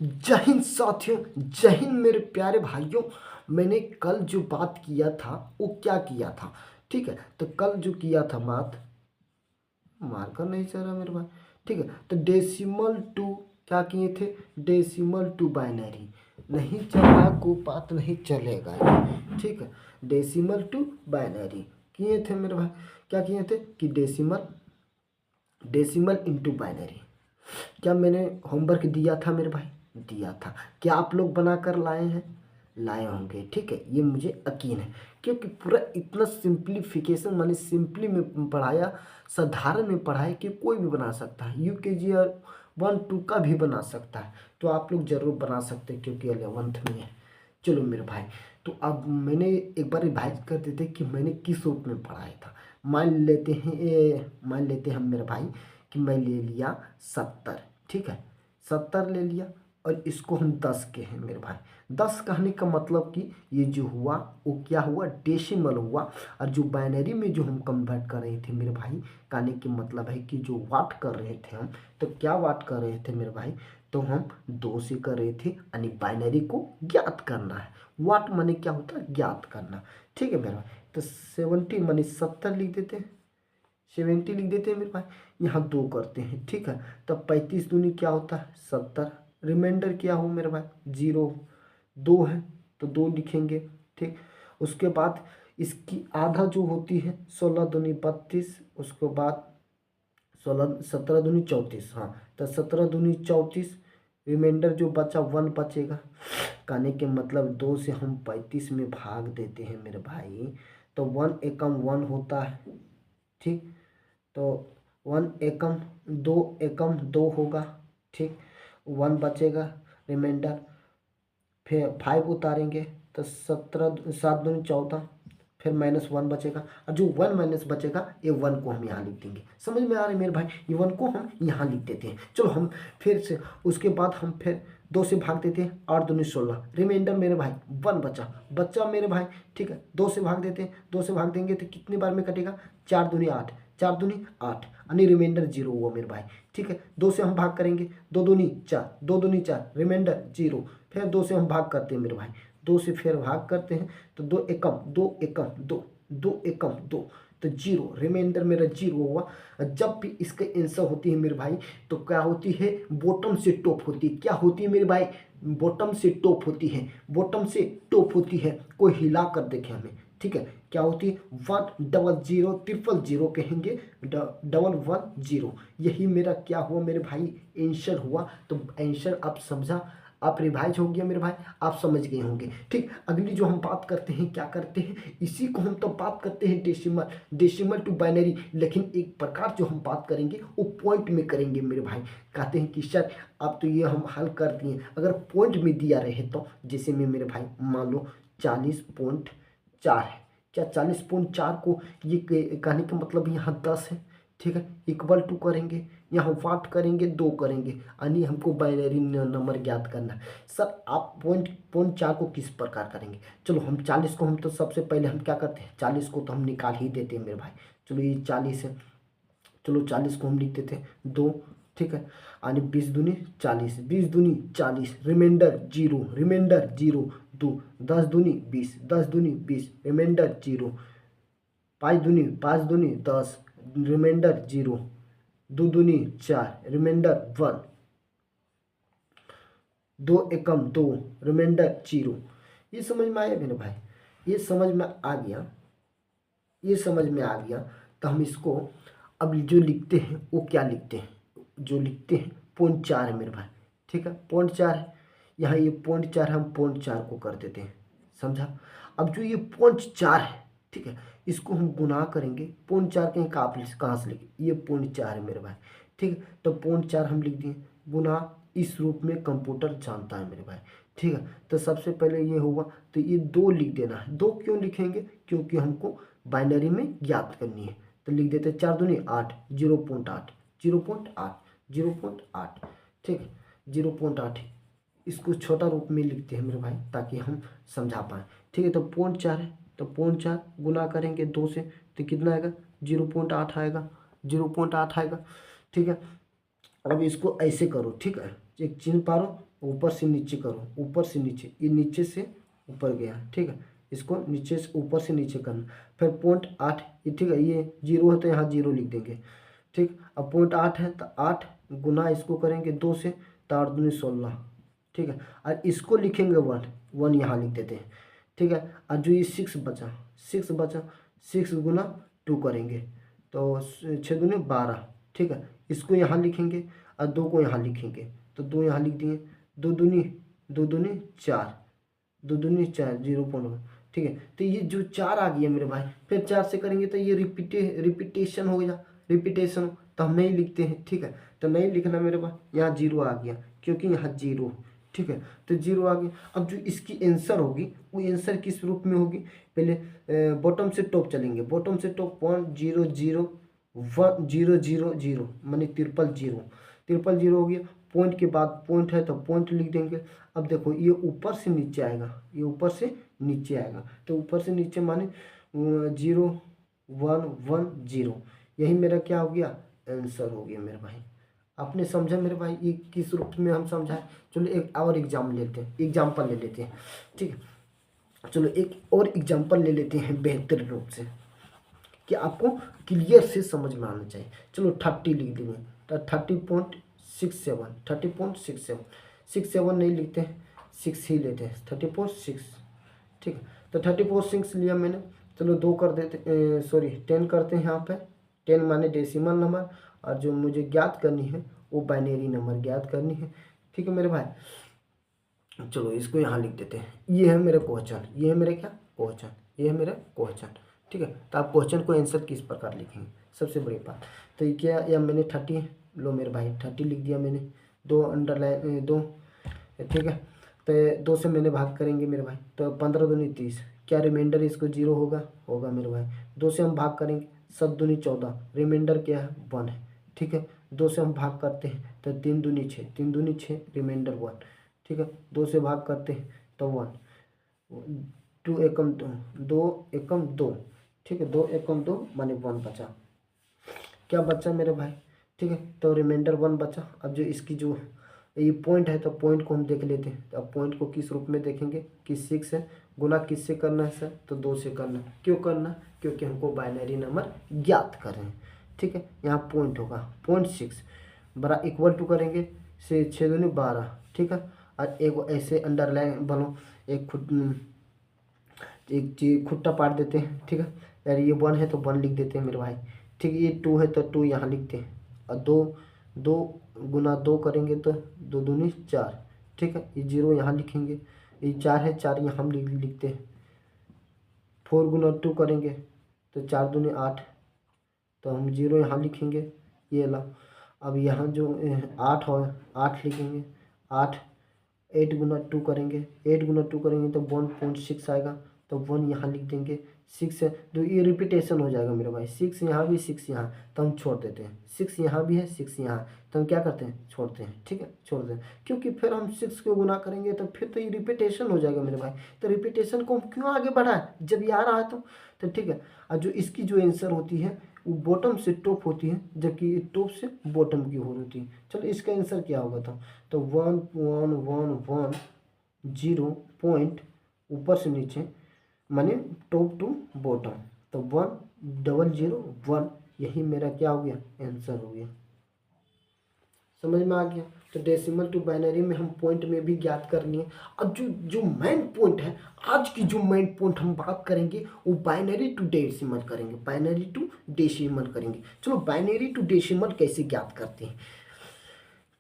जय हिंद साथियों, जय हिंद मेरे प्यारे भाइयों। मैंने कल जो बात किया था वो क्या किया था, ठीक है। तो कल जो किया था बात, मार्कर नहीं चल रहा मेरे भाई, ठीक है। तो डेसिमल टू क्या किए थे, डेसिमल टू बाइनरी नहीं चल रहा, कोई बात नहीं चलेगा ये, ठीक है। डेसिमल टू बाइनरी किए थे मेरे भाई, क्या किए थे कि डेसिमल डेसिमल इंटू बाइनरी। क्या मैंने होमवर्क दिया था मेरे भाई, दिया था। क्या आप लोग बना कर लाए हैं, लाए होंगे, ठीक है। ये मुझे यकीन है, क्योंकि पूरा इतना सिंप्लीफिकेशन मैंने सिंपली में पढ़ाया, साधारण में पढ़ाया कि कोई भी बना सकता है। यूकेजी और 1-2 का भी बना सकता है, तो आप लोग ज़रूर बना सकते हैं क्योंकि 11th में है। चलो मेरे भाई, तो अब मैंने एक बार रिवाइज कर देते कि मैंने किस रूप में पढ़ाया था। मान लेते हैं हम मेरे भाई कि मैं ले लिया 70, ठीक है। 70 ले लिया और इसको हम 10 के हैं मेरे भाई। 10 कहने का मतलब कि ये जो हुआ वो क्या हुआ, डेसिमल हुआ। और जो बाइनरी में जो हम कन्वर्ट कर रहे थे मेरे भाई, कहने की मतलब है कि जो वाट कर रहे थे हम, तो क्या वाट कर रहे थे मेरे भाई, तो हम 2 से कर रहे थे, यानी बाइनरी को ज्ञात करना है। वाट माने क्या होता है, ज्ञात करना, ठीक है मेरे भाई। तो 70 माने 70 लिख देते हैं, 70 लिख देते हैं मेरे भाई। यहाँ 2 करते हैं, ठीक है। तब 35 दूनी क्या होता है, 70। रिमाइंडर क्या हो मेरे भाई, 0। 2 है तो 2 लिखेंगे, ठीक। उसके बाद इसकी आधा जो होती है, 16 दूनी 32। उसके बाद 17 दूनी 34, हाँ। तो 17 दूनी 34। रिमाइंडर जो बचा 1 बचेगा। कहने के मतलब 2 से हम 35 में भाग देते हैं मेरे भाई, तो 1 एकम 1 होता है, ठीक। तो 1 एकम 2 एकम 2 होगा, ठीक। 1 बचेगा रिमाइंडर, फिर 5 उतारेंगे तो 17 7 दूनी 14, फिर -1 बचेगा। और जो 1 माइनस बचेगा, ये 1 को हम यहाँ लिख देंगे। समझ में आ रहा है मेरे भाई, ये 1 को हम यहाँ लिख देते हैं। चलो हम फिर से उसके बाद हम फिर 2 से भाग देते हैं, 8 दूनी 16। रिमाइंडर मेरे भाई 1 बचा मेरे भाई, ठीक है। 2 से भाग देते हैं, 2 से भाग देंगे तो कितनी बार में कटेगा, 4 दूनी 8, 4 दूनी 8, यानी रिमाइंडर 0 हुआ मेरे भाई, ठीक है। 2 से हम भाग करेंगे, 2 दूनी 4, 2 दूनी 4, रिमाइंडर 0। फिर 2 से हम भाग करते हैं मेरे भाई, 2 से फिर भाग करते हैं तो 2 एकम 2 एकम 2, 2 एकम 2, तो 0। रिमाइंडर मेरा 0 हुआ। जब भी इसका आंसर होती है मेरे भाई, तो क्या होती है, बॉटम से टॉप होती है। क्या होती है मेरे भाई, बॉटम से टॉप होती है, बॉटम से टॉप होती है। कोई हिला कर देखे हमें, ठीक है। क्या होती है, 100 0 0 कहेंगे, 111 0। यही मेरा क्या हुआ मेरे भाई, आंसर हुआ। तो आंसर आप समझा, आप रिवाइज हो गया मेरे भाई, आप समझ गए होंगे, ठीक। अगली जो हम बात करते हैं, क्या करते हैं, इसी को हम तो बात करते हैं डेसिमल टू बाइनरी। लेकिन एक प्रकार जो हम बात करेंगे वो पॉइंट में करेंगे मेरे भाई। कहते हैं कि सर अब तो ये हम हल कर दिए, अगर पॉइंट में दिया रहे तो, जैसे में मेरे भाई मान लो 40.4 है। क्या 40.4 को ये कहने का मतलब यहाँ 10 है, ठीक है। इक्वल टू करेंगे, यहाँ वाट करेंगे, 2 करेंगे, यानी हमको बाइनरी नंबर ज्ञात करना है। सर आप पॉइंट 4 को किस प्रकार करेंगे, चलो हम 40 को, हम तो सबसे पहले हम क्या करते हैं, 40 को तो हम निकाल ही देते हैं मेरे भाई। चलो ये 40 है, चलो 40 को हम लिख देते हैं 2, ठीक है। यानी 20 दूनी 40, 20 दूनी 40, रिमाइंडर 0, रिमाइंडर 0। 2 10 दूनी 20, 10 दूनी 20, रिमाइंडर 0। 5 दूनी 10, रिमाइंडर 0। 2 दूनी 4, रिमाइंडर 1। 2 एकम 2, रिमाइंडर 0। ये समझ में आया मेरे भाई, ये समझ में आ गया, ये समझ में आ गया। तो हम इसको अब जो लिखते हैं वो क्या लिखते हैं, जो लिखते हैं 0.4 है मेरे भाई, ठीक है। 0.4 है, यहाँ ये 0.4 हम 0.4 को कर देते हैं, समझा। अब जो ये 0.4 है, ठीक है, इसको हम गुना करेंगे। 0.4 कहीं कहाँ से लिखे, ये 0.4 है मेरे भाई, ठीक है। तो 0.4 हम लिख दिए, गुना इस रूप में कंप्यूटर जानता है मेरे भाई, ठीक है। तो सबसे पहले ये हुआ, तो ये 2 लिख देना है। 2 क्यों लिखेंगे, क्योंकि हमको बाइनरी में ज्ञात करनी है। तो लिख देते 4 दूनी 8, 0.8, 0.8, 0.8, ठीक है। 0.8 इसको छोटा रूप में लिखते हैं मेरे भाई, ताकि हम समझा पाएँ, ठीक है। तो 0.4 है, तो 0.4 गुना करेंगे 2 से, तो कितना आएगा, 0.8 आएगा, 0.8 आएगा, ठीक है। अब इसको ऐसे करो, ठीक है। एक चिन्ह पारो, ऊपर से नीचे करो, ऊपर से नीचे, ये नीचे से ऊपर गया, ठीक है, इसको नीचे से ऊपर से नीचे करना। फिर पॉइंट 8, ये ठीक है, ये 0 है तो यहाँ 0 लिख देंगे, ठीक। अब पॉइंट 8 है तो 8 गुना इसको करेंगे 2 से, तो 8 दूनी 16, ठीक है। और इसको लिखेंगे 1, 1 यहाँ लिख देते हैं, ठीक है। और जो ये 6 बचा, 6 गुना 2 करेंगे तो 6 दूनी 12, ठीक है। इसको यहाँ लिखेंगे और 2 को यहाँ लिखेंगे, तो 2 यहाँ लिख दिए, 2 दूनी 4, 2 दूनी 4, 0.1, ठीक है। तो ये जो 4 आ गया मेरे भाई, फिर 4 से करेंगे तो ये रिपीटेशन हो गया, रिपीटेशन तो हम नहीं लिखते हैं, ठीक है। तो नहीं लिखना मेरे पास, यहाँ 0 आ गया क्योंकि यहाँ 0, ठीक है, तो 0 आ गया। अब जो इसकी आंसर होगी वो आंसर किस रूप में होगी, पहले बॉटम से टॉप चलेंगे, बॉटम से टॉप 1 0 0 1 0 0 0 माने 0 हो गया। पॉइंट के बाद पॉइंट है तो पॉइंट लिख देंगे। अब देखो ये ऊपर से नीचे आएगा, ये ऊपर से नीचे आएगा, तो ऊपर से नीचे माने 0 1 1 0, यही मेरा क्या हो गया, आंसर हो गया मेरे भाई। आपने समझा मेरे भाई ये किस रूप में हम समझाएं। चलो एक और एग्जाम्पल ले लेते हैं, ठीक है। चलो एक और एग्जाम्पल ले लेते हैं बेहतर रूप से, कि आपको क्लियर से समझ में आना चाहिए। चलो 30 लिख देंगे, तो 30.67, 30.67, 67 नहीं लिखते हैं, 6 ही लेते हैं, 30.6, ठीक है। तो 30.6 लिया मैंने, चलो 2 कर देते, सॉरी 10 करते हैं यहाँ पे, 10 माने डेसिमल नंबर, और जो मुझे ज्ञात करनी है वो बाइनरी नंबर ज्ञात करनी है, ठीक है मेरे भाई। चलो इसको यहाँ लिख देते हैं, ये है मेरा क्वेश्चन, ये है मेरा क्या क्वेश्चन, ये है मेरा क्वेश्चन, ठीक है। तो आप क्वेश्चन को आंसर किस प्रकार लिखेंगे, सबसे बड़ी बात तो ये क्या, या मैंने 30, लो मेरे भाई 30 लिख दिया मैंने, 2 अंडरलाइन 2, ठीक है। तो 2 से मैंने भाग करेंगे मेरे भाई, तो 15 दूनी 30, क्या रिमाइंडर इसको 0 होगा मेरे भाई। 2 से हम भाग करेंगे, 7 दूनी 14, रिमाइंडर क्या है 1 है, ठीक है। 2 से हम भाग करते हैं तो 3 दूनी 6, 3 दूनी 6, रिमाइंडर 1, ठीक है। 2 से भाग करते हैं तो 1, 2 एकम 2, 2 एकम 2, ठीक है, 2 एकम 2 माने 1 बचा, क्या बचा मेरे भाई, ठीक है। तो रिमाइंडर 1 बचा। अब जो इसकी जो ये पॉइंट है तो पॉइंट को हम देख लेते हैं। तो अब पॉइंट को किस रूप में देखेंगे कि 6 है, गुना किससे करना है सर, तो 2 से करना है। क्यों करना, क्योंकि हमको बाइनरी नंबर ज्ञात करें हैं, ठीक है। यहाँ पॉइंट होगा 0.6 बड़ा इक्वल टू करेंगे से 6 दूनी 12, ठीक है। और एक ऐसे अंडरलाइन बनो, एक चीज खुट्टा पाट देते हैं, ठीक है। यार ये 1 है तो 1 लिख देते हैं मेरे भाई, ठीक है। ये 2 है तो 2 यहाँ लिखते हैं, और 2 गुना 2 करेंगे तो 2 दूनी 4, ठीक है। ये 0 यहाँ लिखेंगे, ये 4 है, 4 यहाँ हम लिखते हैं। 4 गुना 2 करेंगे तो 4 दूनी 8, तो हम 0 यहाँ लिखेंगे, ये ला। अब यहाँ जो 8 हो, 8 लिखेंगे, 8 8 गुना 2 करेंगे, 8 गुना 2 करेंगे तो 1.6 आएगा, तो 1 यहाँ लिख देंगे। 6 है तो ये रिपीटेशन हो जाएगा मेरे भाई, 6 यहाँ भी 6 यहाँ, तो हम छोड़ देते हैं। 6 यहाँ भी है, 6 यहाँ, तो हम क्या करते हैं, छोड़ते हैं, ठीक है, छोड़ दें। क्योंकि फिर हम 6 को गुना करेंगे तो फिर तो ये रिपीटेशन हो जाएगा मेरे भाई। तो रिपीटेशन को हम क्यों आगे बढ़ाएं जब ये आ रहा है तो ठीक है। और जो इसकी जो आंसर होती है वो बॉटम से टॉप होती है, जबकि टॉप से बॉटम की ओर होती है। चलो इसका आंसर क्या होगा तो 1 1 1 1 0 पॉइंट ऊपर से नीचे माने टॉप टू बॉटम, तो 1 0 0 1, यही मेरा क्या हो गया, आंसर हो गया। समझ में आ गया। तो डेसिमल टू बाइनरी में हम पॉइंट में भी ज्ञात करनी है। अब जो मेन पॉइंट है, आज की जो मेन पॉइंट हम बात करेंगे वो बाइनरी टू डेसिमल करेंगे, बाइनरी टू डेसिमल करेंगे। चलो बाइनरी टू डेसिमल कैसे ज्ञात करते हैं,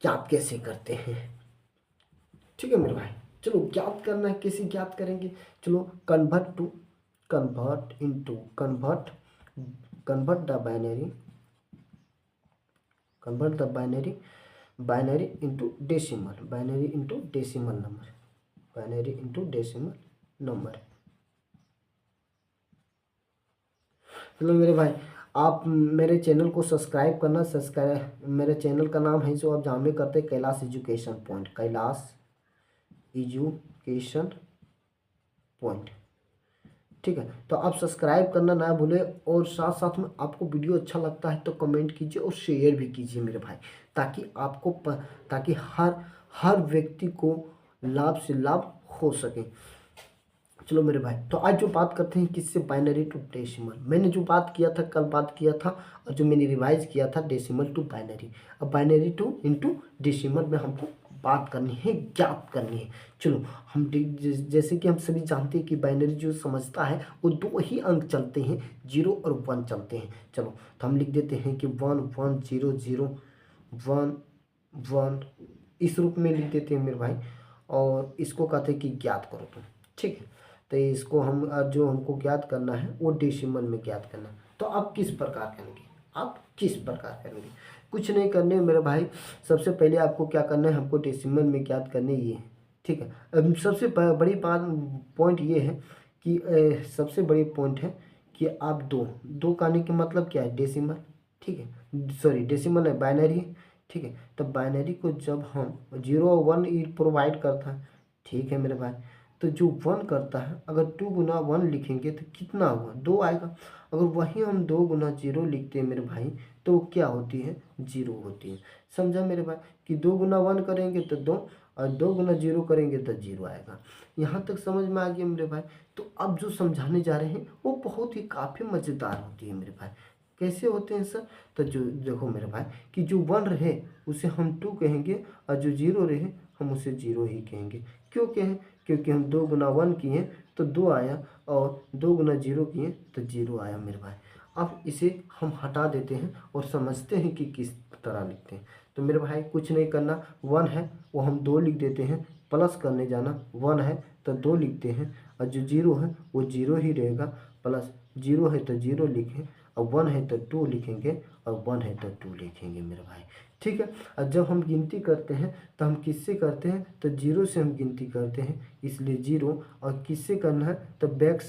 ज्ञात कैसे करते हैं, ठीक है मेरे भाई। चलो ज्ञात करना है, कैसे ज्ञात करेंगे, चलो convert the binary into decimal, binary into decimal number. चलो मेरे भाई, आप मेरे चैनल को सब्सक्राइब करना, मेरे चैनल का नाम है जो आप जहाँ में करते हैं Kailash education point, Kailash education point, ठीक है। तो आप सब्सक्राइब करना ना भूलें, और साथ साथ में आपको वीडियो अच्छा लगता है तो कमेंट कीजिए और शेयर भी कीजिए मेरे भाई, ताकि आपको ताकि हर हर व्यक्ति को लाभ से लाभ हो सके। चलो मेरे भाई, तो आज जो बात करते हैं किससे, बाइनरी टू डेसिमल। मैंने जो बात किया था कल बात किया था, और जो मैंने रिवाइज किया था डेसिमल टू बाइनरी। अब बाइनरी टू इंटू डेसिमल में हमको बात करनी है, ज्ञात करनी है। चलो हम जैसे कि हम सभी जानते हैं कि बाइनरी जो समझता है वो दो ही अंक चलते हैं, 0 और 1 चलते हैं। चलो तो हम लिख देते हैं कि 1 1 0 0 1 1, इस रूप में लिख देते हैं मेरे भाई। और इसको कहते हैं कि ज्ञात करो तुम, ठीक है। तो इसको हम जो हमको ज्ञात करना है वो डेसिमल में ज्ञात करना है। तो आप किस प्रकार करेंगे, आप किस प्रकार करेंगे, कुछ नहीं करने मेरे भाई। सबसे पहले आपको क्या करना है, हमको डेसिमल में ज्ञात करने ये है, ठीक है। अब सबसे बड़ी बात पॉइंट ये है कि सबसे बड़ी पॉइंट है कि आप दो दो कहने का मतलब क्या है, डेसिमल, ठीक है, सॉरी डेसिमल है, बाइनरी, ठीक है। तो बाइनरी को जब हम 0 1 प्रोवाइड करता है, ठीक है मेरे भाई। तो जो 1 करता है, अगर 2 गुना 1 लिखेंगे तो कितना हुआ, 2 आएगा। अगर वही हम 2 गुना 0 लिखते हैं मेरे भाई, तो वो क्या होती है, 0 होती है। समझा मेरे भाई, कि 2 गुना 1 करेंगे तो 2, और 2 गुना 0 करेंगे तो 0 आएगा। यहाँ तक समझ में आ गया मेरे भाई। तो अब जो समझाने जा रहे हैं वो बहुत ही काफ़ी मज़ेदार होती है मेरे भाई। कैसे होते हैं सर, तो जो देखो मेरे भाई, कि जो 1 रहे उसे हम 2 कहेंगे, और जो 0 रहे हम उसे 0 ही कहेंगे। क्यों कहें, क्योंकि हम 2 गुना 1 किए तो 2 आया, और 2 गुना 0 किए तो 0 आया मेरे भाई। अब इसे हम हटा देते हैं और समझते हैं कि किस तरह लिखते हैं। तो मेरे भाई कुछ नहीं करना, 1 है वो हम 2 लिख देते हैं, प्लस करने जाना, 1 है तो 2 लिखते हैं, और जो 0 है वो 0 ही रहेगा, प्लस 0 है तो 0 लिखें, और 1 है तो 2 लिखेंगे, और 1 है तो 2 लिखेंगे मेरे भाई, ठीक है। और जब हम गिनती करते हैं तो हम किससे करते हैं, तो 0 से हम गिनती करते हैं, इसलिए 0। और किससे करना है, तो बैक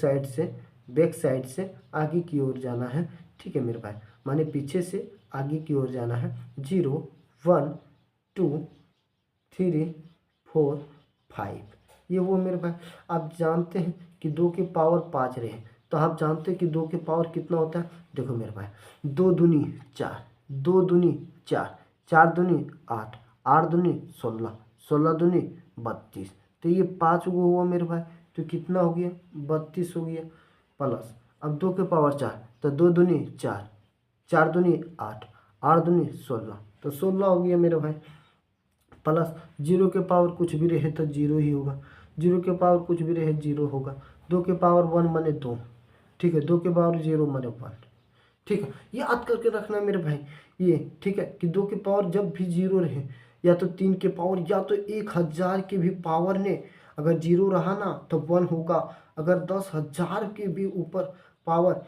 साइड से आगे की ओर जाना है, ठीक है मेरे भाई, माने पीछे से आगे की ओर जाना है। 0 1 2 3 4 5, ये वो मेरे भाई। आप जानते हैं कि 2 की पावर 5 रहे, तो आप जानते हैं कि 2 की पावर कितना होता है। देखो मेरे भाई, 2 दूनी 4, 2 दूनी 4, 4 दूनी 8, 8 दूनी 16, 16 दूनी 32। तो ये 5 गो हुआ मेरे भाई, तो कितना हो गया, 32 हो गया। प्लस अब 2 के पावर 4, तो 2 दूनी 4, 4 दूनी 8, 8 दूनी 16, तो 16 हो गया मेरे भाई। प्लस 0 के पावर कुछ भी रहे तो 0 ही होगा, 0 के पावर कुछ भी रहे 0 होगा। 2 के पावर 1 माने 2, ठीक है, 2 के पावर 0 माने 1, ठीक है। ये याद करके रखना मेरे भाई, ये ठीक है, कि 2 के पावर जब भी 0 रहे, या तो 3 के पावर या तो 1000 के भी पावर ने अगर 0 रहा ना तो 1 होगा। अगर 10,000 के भी ऊपर पावर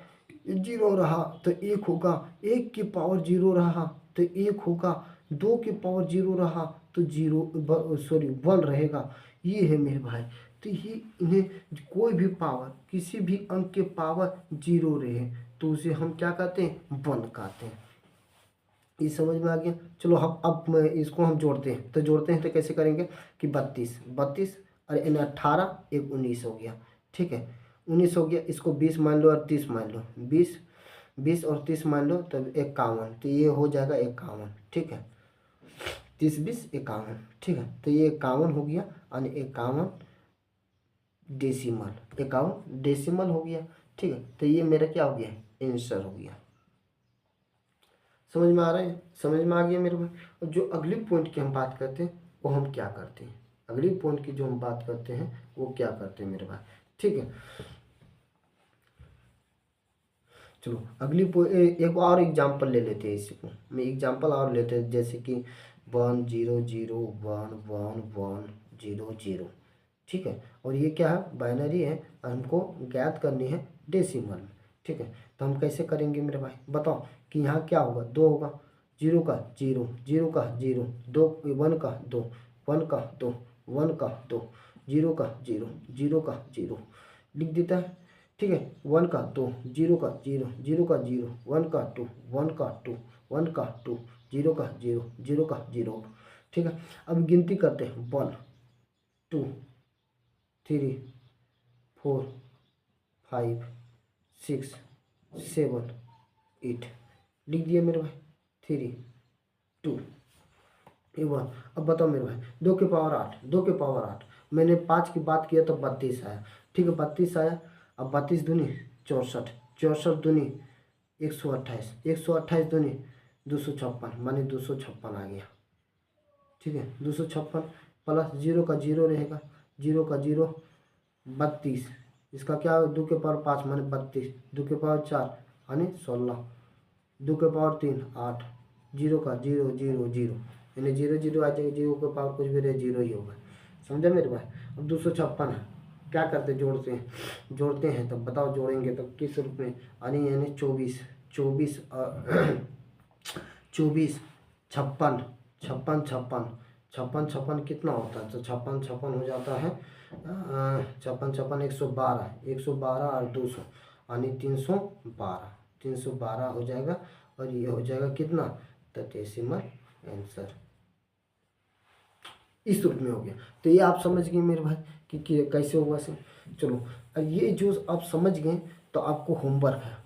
0 रहा तो 1 होगा, 1 की पावर 0 रहा तो 1 होगा, 2 के पावर 0 रहा तो 1 रहेगा। ये है मेरे भाई। तो ये इन्हें कोई भी पावर, किसी भी अंक के पावर 0 रहे तो उसे हम क्या कहते हैं, 1 कहते हैं। ये समझ में आ गया। चलो हम अब इसको हम जोड़ते हैं, तो जोड़ते हैं तो कैसे करेंगे, कि 32 32 और इन 18 एक 19 हो गया, ठीक है, 19 हो गया। इसको 20 मान लो और 30 मान लो, 20 20 और 30 मान लो तब 51, तो ये हो जाएगा 51, ठीक है, 30 20 51, ठीक है। तो ये 51 हो गया, और 51 डेसिमल, 51 डेसिमल हो गया, ठीक है। तो ये मेरा क्या हो गया, आंसर हो गया। समझ में आ रहा है, समझ में आ गया मेरे भाई। और जो अगली पॉइंट की हम बात करते हैं वो हम क्या करते हैं, अगली पॉइंट की जो हम बात करते हैं वो क्या करते हैं मेरे भाई, ठीक है। चलो अगली एक और एग्जांपल ले लेते हैं, इसको मैं एग्जांपल और लेते हैं, जैसे कि 1 0 0 1 1 1 0 0, ठीक है। और ये क्या है, बाइनरी है, हमको ज्ञात करनी है डेसिमल में, ठीक है। तो हम कैसे करेंगे मेरे भाई, बताओ कि यहाँ क्या होगा, 2 होगा, 0 का 0, 0 का 0, 2 1 का 2, 1 का 2, 1 का 2, 0 का 0, 0 का 0 लिख देता है, ठीक है। 1 का 2, 0 का 0, 0 का 0, 1 का 2, 1 का 2, 1 का 2, 0 का 0, 0 का 0, ठीक है। अब गिनती करते हैं, 1 2 3 4 5 6 7 8, लिख दिया मेरे भाई, 3 2 ये वन। अब बताओ मेरे भाई, 2 के पावर 8, 2 के पावर 8, मैंने 5 की बात किया तो 32 आया, ठीक है 32 आया। अब 32 दूनी 64, 64 दूनी 128, 128 दूनी 256, माने 256 आ गया, ठीक है 256 प्लस 0 का 0 रहेगा, 0 का 0 32, इसका क्या 2 के पावर 5 माने 32, 2 के पावर 4 यानी 16, 2 के पावर 3 8, 0 का 0 0 0 यानी 0 0 आ जाएगा, 0 के पावर कुछ भी रहे 0 ही होगा, समझा मेरे भाई। अब 256 है, क्या करते जोड़ते हैं तब बताओ, जोड़ेंगे तो किस रूप में, यानी 24 24 24 56 56 56 56 56 कितना होता है, तो 56 56 हो जाता है 56 56 112 और 200 यानी 312, 312 हो जाएगा। और ये हो जाएगा कितना, तो डेसिमल आंसर इस रूप में हो गया। तो ये आप समझ गए मेरे भाई कि कैसे होगा से। चलो अब ये जो आप समझ गए तो आपको होमवर्क है,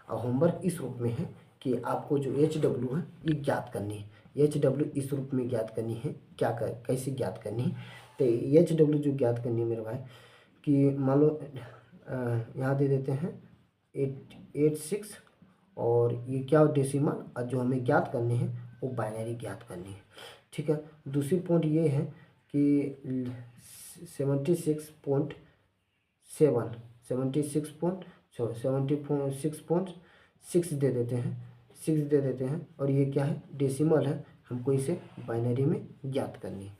और होमवर्क इस रूप में है कि आपको जो HW है ये ज्ञात करनी है। HW इस रूप में ज्ञात करनी है, कैसे ज्ञात करनी है, तो HW जो ज्ञात करनी है मेरे भाई कि मान लो यहाँ दे देते हैं 886, और ये क्या डेसिमल, और जो हमें ज्ञात करनी है वो बाइनरी ज्ञात करनी है, ठीक है। दूसरी पॉइंट ये है कि 76.7 76.6 दे देते हैं, 6 दे देते हैं, और ये क्या है डेसिमल है, हमको इसे बाइनरी में ज्ञात करनी है।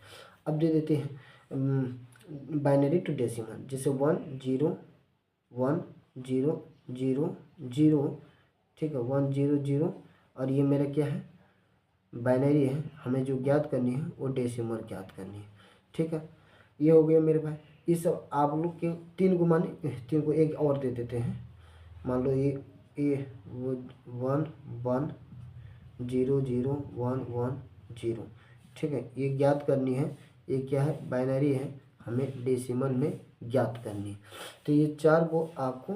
अब दे देते हैं बाइनरी टू डेसिमल, जैसे 1 0 1 0 0 0, ठीक है 1 0 0, और ये मेरा क्या है बाइनरी है, हमें जो ज्ञात करनी है वो डेसिमल ज्ञात करनी है, ठीक है। ये हो गया मेरे भाई। ये सब आप लोग के 3 को माने 3 को एक और दे देते हैं, मान लो ये वो 1 1 0 0 1 1 0, ठीक है। ये ज्ञात करनी है, ये क्या है बाइनरी है, हमें डेसिमल में ज्ञात करनी है। तो ये 4 को आपको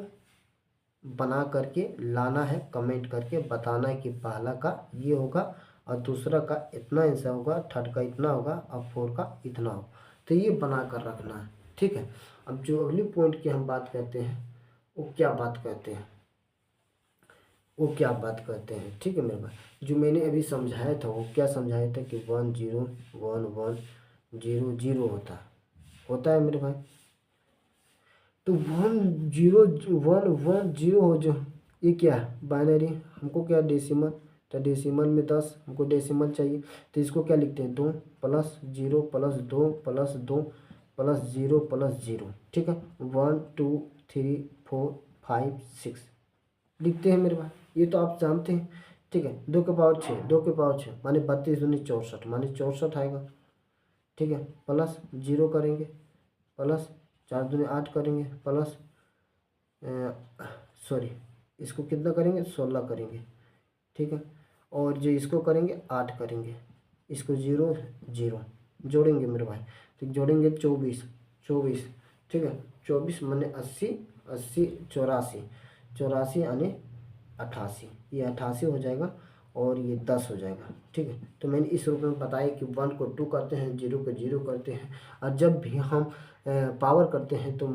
बना करके लाना है, कमेंट करके बताना है कि पहला का ये होगा और दूसरा का इतना आंसर होगा, थर्ड का इतना होगा और 4 का इतना होगा, तो ये बना कर रखना है, ठीक है। अब जो अगली पॉइंट की हम बात करते हैं वो क्या बात करते हैं, ठीक है मेरे भाई। जो मैंने अभी समझाया था वो क्या समझाया था कि 1 0 1 1 0 0 होता है मेरे भाई। तो 1 0 1 1 0 हो जो, ये क्या है बाइनरी, हमको क्या डेसिमल, तो डेसिमल में 10 हमको डेसिमल चाहिए, तो इसको क्या लिखते हैं 2 plus 0 plus 2 plus 2 plus 0 plus 0, ठीक है 1 2 3 4 5 6 लिखते हैं मेरे भाई, ये तो आप जानते हैं, ठीक है। 2 के पावर 6 माने 32 दूनी 64 माने 64 आएगा, ठीक है। प्लस 0 करेंगे, प्लस 4 दूनी 8 करेंगे, प्लस सॉरी इसको कितना करेंगे 16 करेंगे, ठीक है। और जो इसको करेंगे 8 करेंगे, इसको 0 0 जोड़ेंगे मेरे भाई, तो जोड़ेंगे 24 24, ठीक है 24 माने 80 80 84 84 यानी 88, ये 88 हो जाएगा और ये 10 हो जाएगा, ठीक है। तो मैंने इस रूप में बताया कि 1 को 2 करते हैं, 0 को 0 करते हैं, और जब भी हम पावर करते हैं तो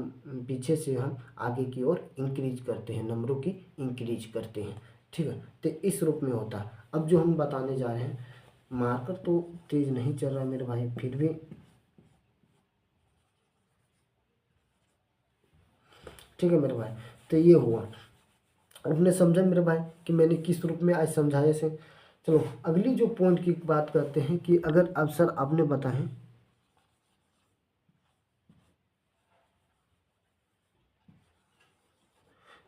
पीछे से हम आगे की ओर इंक्रीज करते हैं, नंबरों की इंक्रीज करते हैं, ठीक है। तो इस रूप में होता है। अब जो हम बताने जा रहे हैं, मार्कर तो तेज नहीं चल रहा मेरे भाई, फिर भी ठीक है मेरे भाई। तो ये हुआ, आपने समझा मेरे भाई कि मैंने किस रूप में आज समझाया से। चलो अगली जो पॉइंट की बात करते हैं कि अगर अब सर आपने बताएं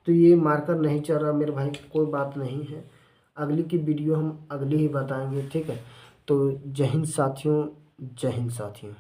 तो ये मार्कर नहीं चल रहा मेरे भाई, कोई बात नहीं है, अगली की वीडियो हम अगली ही बताएंगे, ठीक है। तो जय हिंद साथियों, जय हिंद साथियों।